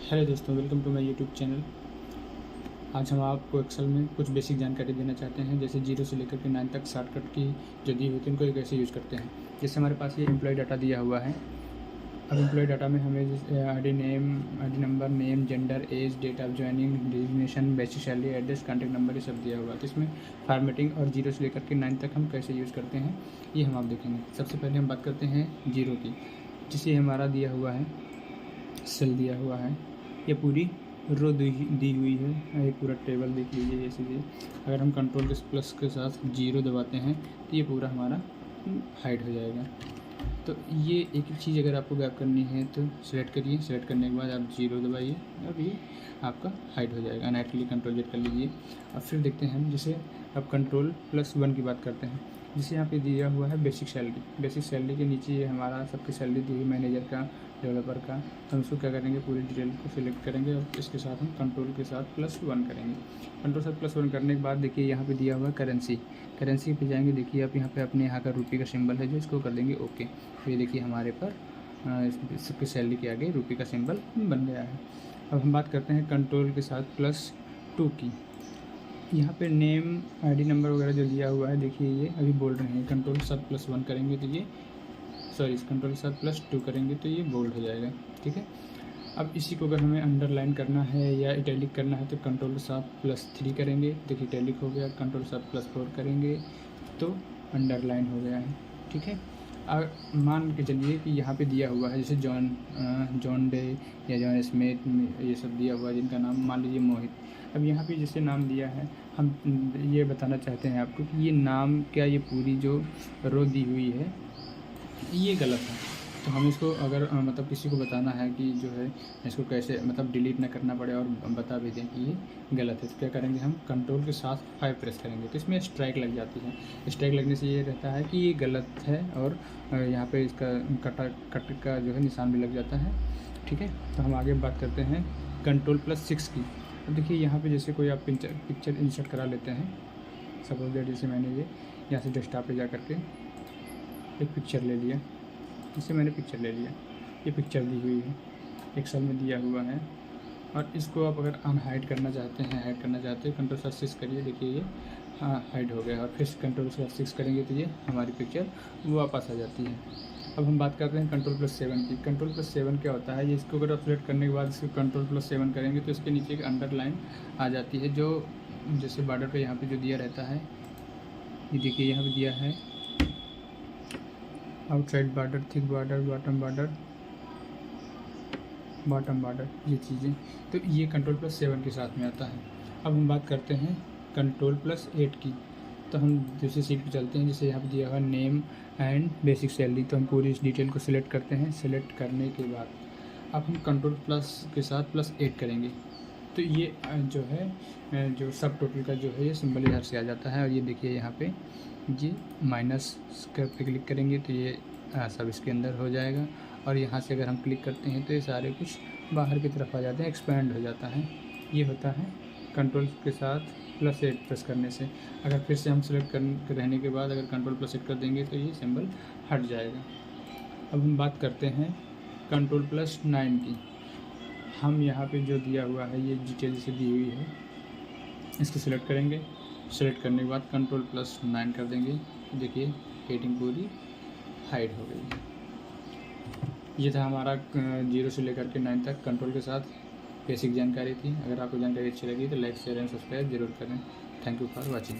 Hello दोस्तों, welcome to my YouTube channel. आज हम आपको एक्सेल में कुछ बेसिक जानकारी देना चाहते हैं, जैसे 0 से लेकर के 9 तक शॉर्टकट की जो दी होती है उनको कैसे यूज़ करते हैं। जैसे हमारे पास ये एम्प्लॉय डाटा दिया हुआ है। अब एम्प्लॉय डाटा में हमें I D number, name, gender, age, date of joining, designation, basic salary, address, contact number, ये सब दिया हुआ है। तो इसमें फॉर्मेटिंग और 0 से लेकर के 9 तक हम कैसे यूज़ करते हैं ये हम आप देखेंगे। सबसे पहले हम बात करते हैं 0 की, जिसे हमारा दिया हुआ है, सेल दिया हुआ है, ये पूरी रो दी हुई है। ये पूरा टेबल देख लीजिए। जैसे कि अगर हम कंट्रोल के प्लस के साथ 0 दबाते हैं तो ये पूरा हमारा हाइड हो जाएगा। तो ये एक एक चीज़ अगर आपको गैप करनी है तो सिलेक्ट करिए। सिलेक्ट करने के बाद आप 0 दबाइए और ये आपका हाइड हो जाएगा। अनहाइड के लिए कंट्रोल जेड कर लीजिए। अब फिर देखते हैं हम, जैसे अब कंट्रोल +1 की बात करते हैं, जिसे यहाँ पे दिया हुआ है बेसिक सैलरी। बेसिक सैलरी के नीचे ये हमारा सबकी सैलरी दी हुई, मैनेजर का, डेवलपर का। तो हम इसको क्या करेंगे, पूरी डिटेल को सिलेक्ट करेंगे और इसके साथ हम कंट्रोल के साथ +1 करेंगे। कंट्रोल साथ +1 करने के बाद देखिए यहाँ पे दिया हुआ है करेंसी। करेंसी पे जाएंगे, देखिए आप यहाँ पे अपने यहाँ का रुपये का सिंबल है जो, इसको कर देंगे ओके। तो ये देखिए हमारे पर सबकी सैलरी के आगे रुपये का सिंबल बन गया है। अब हम बात करते हैं कंट्रोल के साथ +2 की। यहाँ पे नेम, आईडी नंबर वगैरह जो दिया हुआ है, देखिए ये अभी बोल रहे हैं। कंट्रोल के साथ +1 करेंगे तो ये कंट्रोल के साथ +2 करेंगे तो ये बोल्ड हो जाएगा। ठीक है। अब इसी को अगर हमें अंडरलाइन करना है या इटैलिक करना है तो कंट्रोल के साथ +3 करेंगे, देखिए इटैलिक हो गया। कंट्रोल के साथ +4 करेंगे तो अंडरलाइन हो गया है। ठीक है। मान के चलिए कि यहाँ पे दिया हुआ है, जैसे जॉन डे या जॉन स्मिथ, ये सब दिया हुआ है जिनका नाम मान लीजिए मोहित। अब यहाँ पे जैसे नाम दिया है, हम ये बताना चाहते हैं आपको कि ये नाम क्या, ये पूरी जो रो दी हुई है ये गलत है। तो हम इसको अगर मतलब किसी को बताना है कि जो है इसको कैसे मतलब डिलीट ना करना पड़े और बता भी दें कि ये गलत है, तो क्या करेंगे, हम कंट्रोल के साथ 5 प्रेस करेंगे तो इसमें स्ट्राइक लग जाती है। स्ट्राइक लगने से ये रहता है कि ये गलत है और यहाँ पे इसका कट का जो है निशान भी लग जाता है। ठीक है। तो हम आगे बात करते हैं कंट्रोल +6 की। अब देखिए यहाँ पर जैसे कोई आप पिक्चर इंसर्ट करा लेते हैं, सपोज दैट जैसे मैंने ये यहाँ से डेस्कटॉप पे जा करके एक पिक्चर ले लिया, इससे मैंने पिक्चर ले लिया, ये पिक्चर दी हुई है, एक्सेल में दिया हुआ है। और इसको आप अगर अनहाइड करना चाहते हैं, हाइड करना चाहते हैं, कंट्रोल 6 करिए, देखिए ये हाइड हो गया। और फिर कंट्रोल 6 करेंगे तो ये हमारी पिक्चर वापस आ जाती है। अब हम बात करते हैं कंट्रोल +7 की। कंट्रोल +7 क्या होता है, ये इसको अगर आप सेलेक्ट करने के बाद इसको कंट्रोल +7 करेंगे तो इसके नीचे एक अंडरलाइन आ जाती है, जो जैसे बॉर्डर पर यहाँ पर जो दिया रहता है, ये देखिए यहाँ पर दिया है outside border, thick border, bottom border, ये चीज़ें। तो ये कंट्रोल +7 के साथ में आता है। अब हम बात करते हैं कंट्रोल +8 की। तो हम दूसरी सीट पे चलते हैं, जैसे यहाँ पे दिया हुआ नेम एंड बेसिक सैलरी। तो हम पूरी इस डिटेल को सिलेक्ट करते हैं। सिलेक्ट करने के बाद अब हम कंट्रोल प्लस के साथ +8 करेंगे तो ये जो है जो सब टोटल का जो है ये सिंबल इधर से आ जाता है। और ये देखिए यहाँ पे ये माइनस पे क्लिक करेंगे तो ये सब इसके अंदर हो जाएगा। और यहाँ से अगर हम क्लिक करते हैं तो ये सारे कुछ बाहर की तरफ आ जाते हैं, एक्सपेंड हो जाता है। ये होता है कंट्रोल के साथ +8 प्रेस करने से। अगर फिर से हम सेलेक्ट कर रहने के बाद अगर कंट्रोल +8 कर देंगे तो ये सिंबल हट जाएगा। अब हम बात करते हैं कंट्रोल +9 की। हम यहाँ पे जो दिया हुआ है ये डिटेल से दी हुई है, इसको सिलेक्ट करेंगे। सेलेक्ट करने के बाद कंट्रोल +9 कर देंगे, देखिए हेडिंग पूरी हाइड हो गई। ये था हमारा 0 से लेकर के 9 तक कंट्रोल के साथ बेसिक जानकारी थी। अगर आपको जानकारी अच्छी लगी तो लाइक, शेयर एंड सब्सक्राइब जरूर करें। Thank you for watching.